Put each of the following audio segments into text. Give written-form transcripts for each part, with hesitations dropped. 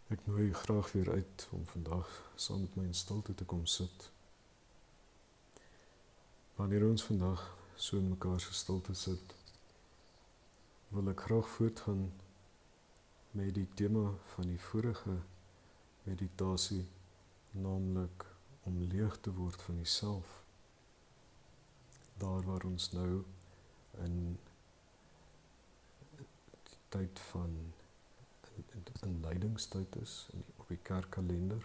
Ek nooi u graag weer uit om vandag saam met my in stilte te kom sit. Wanneer ons vandag so in mekaar se stilte sit, wil ek graag voortgaan met die tema van die vorige meditasie, naamlik om leeg te word van die self. Daar waar ons nou in die tyd van in lydingstyd is, op die kerkkalender,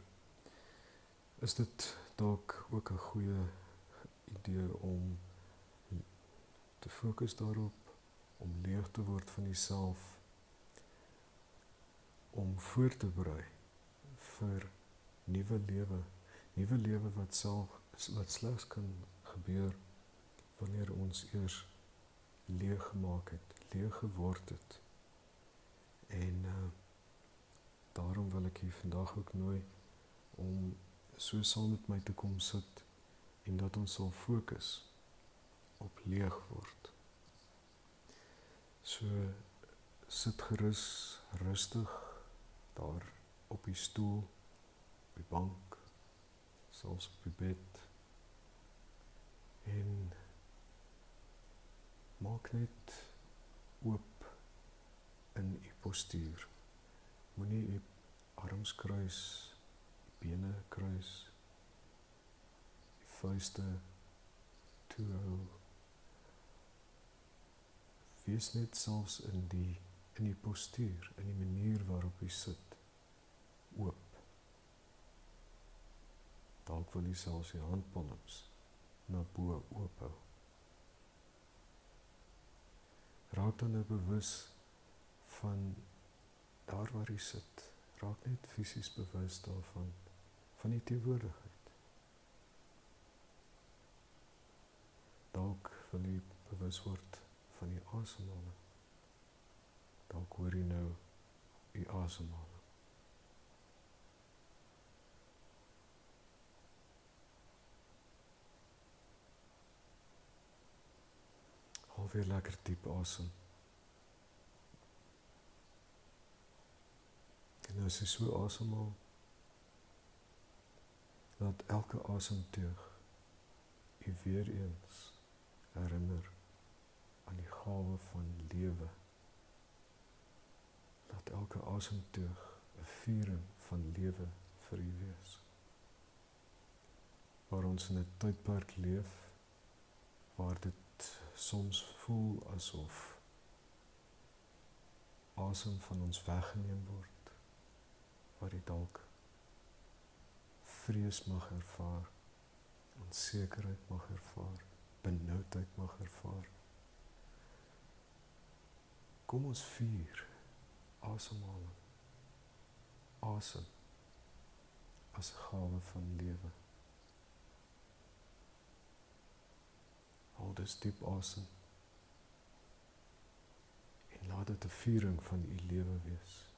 is dit dalk ook 'n goeie idee om te fokus daarop, om leeg te word van die self, om voor te berei vir nuwe lewe wat slegs kan gebeur wanneer ons eers leeg gemaak het, leeg geword het. En daarom wil ek u vandag ook nooi om so saam met my te kom sit en dat ons sal fokus op leeg word. So sit gerus rustig daar op die stoel, op die bank, selfs op die bed, en maak net oop in u postuur. Moenie u arms kruis, die bene kruis, die vuiste toehou. Wees net selfs in die postuur, in die manier waarop u sit, oop. Dalk wil u selfs die handpalms na bo oophou. Raak dan nou bewus van daar waar u sit. Raak net fisies bewus daarvan, van die teenwoordigheid. Dalk wil u bewus word van die asemhaling. Dalk hoor u nou u asemhaling. Haal weer lekker diep asem. En as jy so asemhaal, laat elke asemteug u weer eens herinner aan die gawe van lewe. Laat elke asemteug 'n viering van lewe vir u wees. Waar ons in 'n tydperk leef, waar dit soms voel asof asem van ons weggeneem word, waar jy dalk vrees mag ervaar, onsekerheid mag ervaar, benoudheid mag ervaar. Kom ons vier asemhaling, asem as 'n gawe van lewe. Haal dus diep asem en laat dit 'n viering van u lewe wees.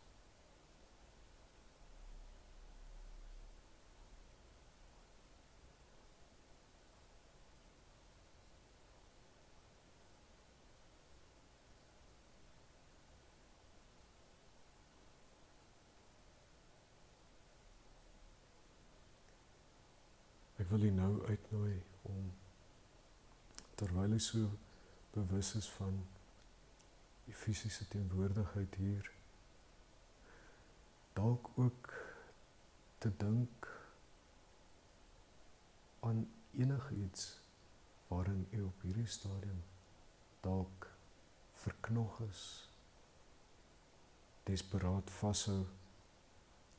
Ek wil u nou uitnooi om, terwyl hy so bewus is van die fisiese teenwoordigheid hier, dalk ook te dink aan enige iets waarin u op hierdie stadium dalk verknog is, desperaat vashou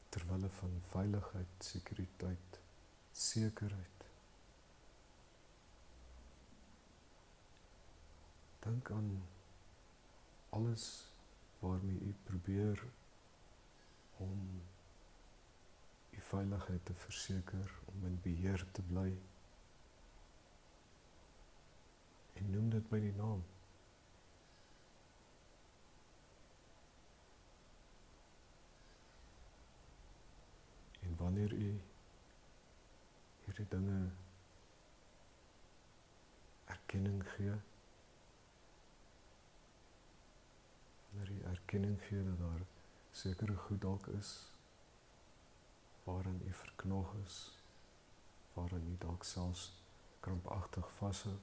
terwille van veiligheid, sekuriteit, sekerheid. Dink aan alles waarmee u probeer om u veiligheid te verseker, om in beheer te bly. En noem dit by die naam. En wanneer u hierdie dinge erkenning gee, wanneer u erkenning gee dat daar sekere goed dalk is waarin u verknog is, waarin u dalk selfs krampagtig vashou,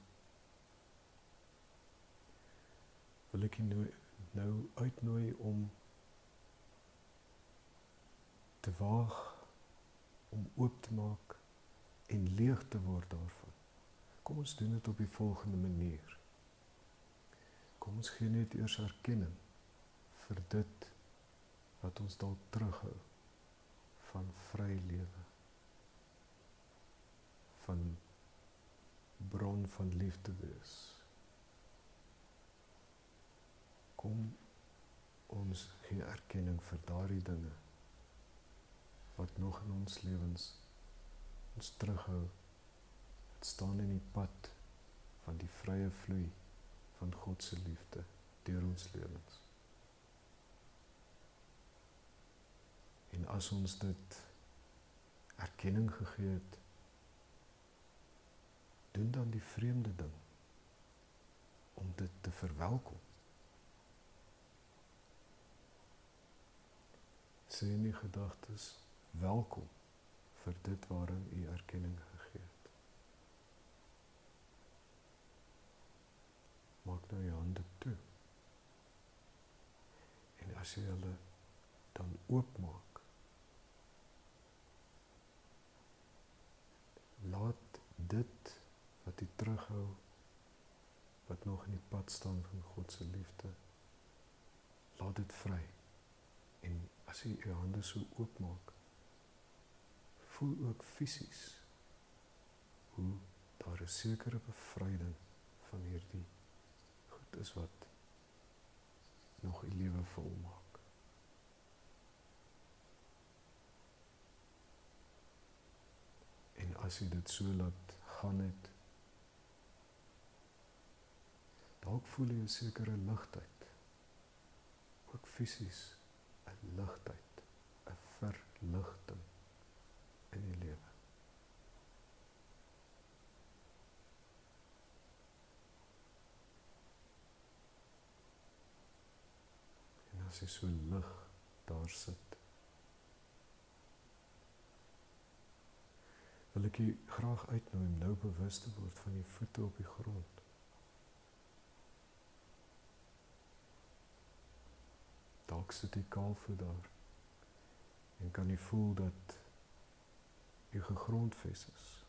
wil ek u nou uitnooi om te waag, om oop te maak en leeg te word daarvan. Kom ons doen dit op die volgende manier. Kom ons gee net eers erkenning vir dit wat ons dalk terughou van vry lewe, van bron van liefde wees. Kom ons gee erkenning vir daardie dinge wat nog in ons lewens ons terughou, wat staan in die pad van die vrye vloei van God se liefde deur ons lewens. En as ons dit erkenning gegee het, doen dan die vreemde ding om dit te verwelkom. Sê in die gedagtes welkom vir dit waarin u erkenning gegee het. Maak nou jou hande toe. En as jy hulle dan oopmaak, laat dit wat u terughou, wat nog in die pad staan van God se liefde, laat dit vry. En as jy jou hande so oopmaak, voel ook fisies hoe daar 'n sekere bevryding van hierdie goed is wat nog u lewe volmaak. En as jy dit so laat gaan het, dalk voel jy 'n sekere ligtheid, ook fisies 'n ligtheid, 'n verligting in die lewe. En as jy so lig daar sit, wil ek u graag uitnooi om nou bewus te word van die voete op die grond. Dalk sit u kaalvoet daar en kan u voel dat u gegrondves is.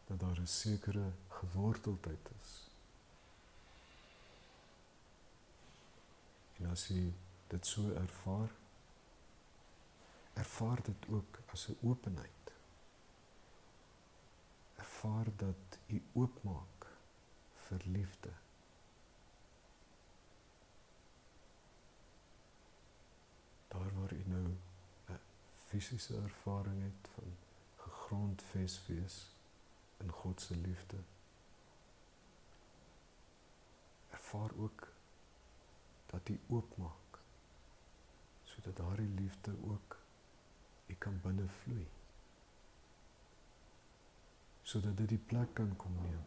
Dat daar 'n sekere geworteldheid is. En as u dit so ervaar, ervaar dit ook as 'n openheid. Ervaar dat u oopmaak vir liefde. Daar waar u nou 'n fisiese ervaring het van gegrondves wees in God se liefde, ervaar ook dat u oopmaak, sodat daardie liefde ook u kan binnevloei, sodat dit die plek kan kom neem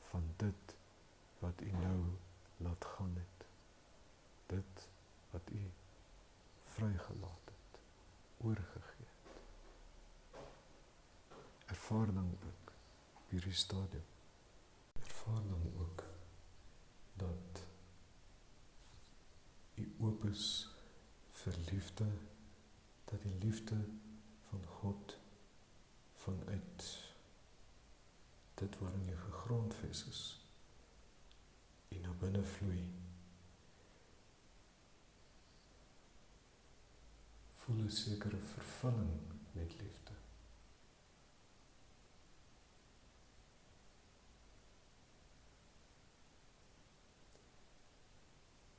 van dit wat u nou laat gaan het, dit wat u vrygelaat het, oorgegee het. Ervaar dan ook op hierdie stadium, ervaar dan ook dat u oop is vir liefde, dat die liefde van God vanuit dit waarin jy gegrondves is, u na binne vloei. Voel 'n sekere vervulling met liefde.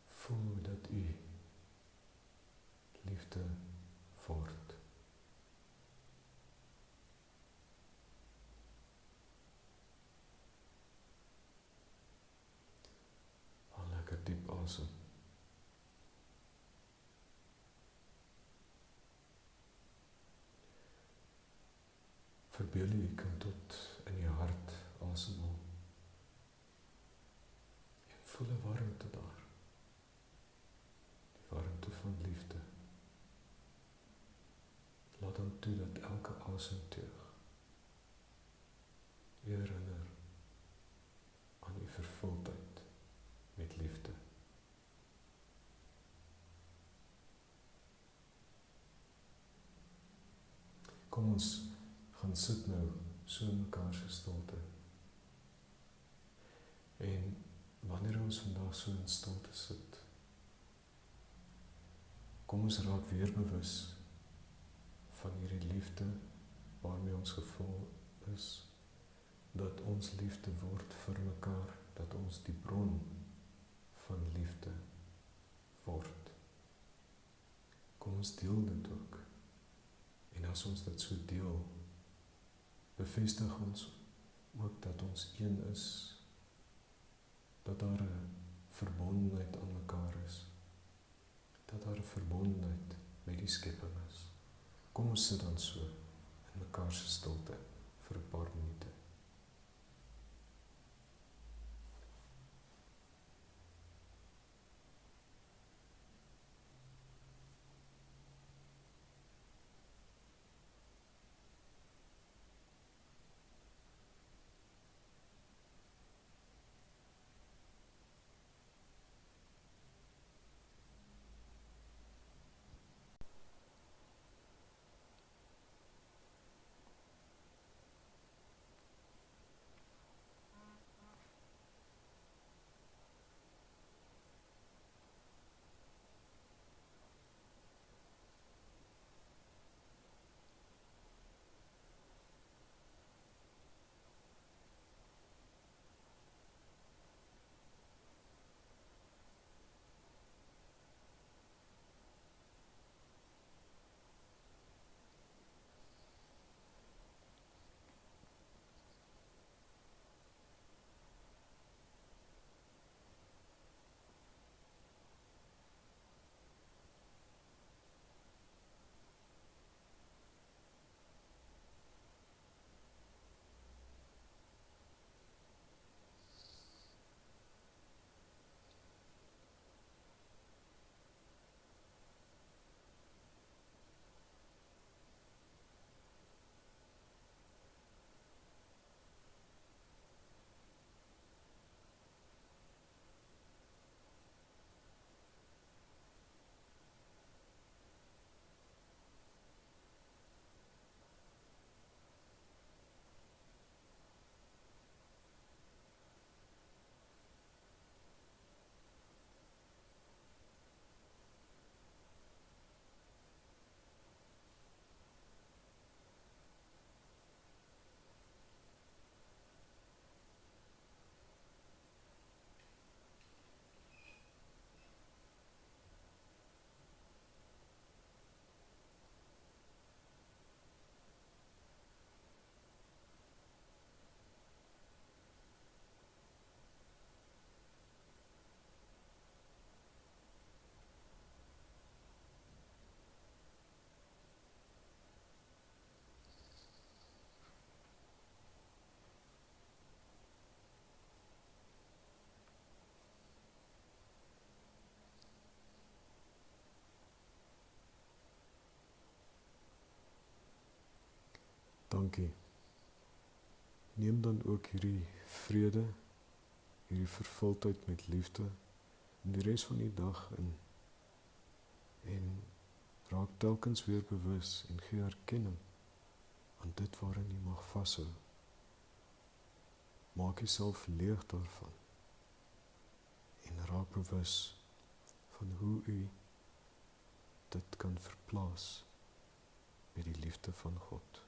Voel dat u liefde word. Haal lekker diep asem. Verbeel jy kan tot in jou hart asemhaal. En voel 'n warmte daar. Die warmte laat dan toe dat elke asemteug u herinner aan u vervuldheid met liefde. Kom ons gaan sit nou so in mekaar se stilte. En wanneer ons vandag so in stilte sit, kom ons raak weer bewus van hierdie liefde waarmee ons gevul is, dat ons liefde word vir mekaar, dat ons die bron van liefde word. Kom ons deel dit ook. En as ons dit so deel, bevestig ons ook dat ons een is, dat daar 'n verbondenheid aan mekaar is, dat daar 'n verbondenheid met die skepping is. Kom ons sit dan so in mekaar se stilte vir 'n paar minute. Dankie. Neem dan ook hierdie vrede, hierdie vervuldheid met liefde in die res van die dag in. En raak telkens weer bewus en gee erkenning aan dit waarin jy mag vashou. Maak jouself leeg daarvan en raak bewus van hoe u dit kan verplaas met die liefde van God.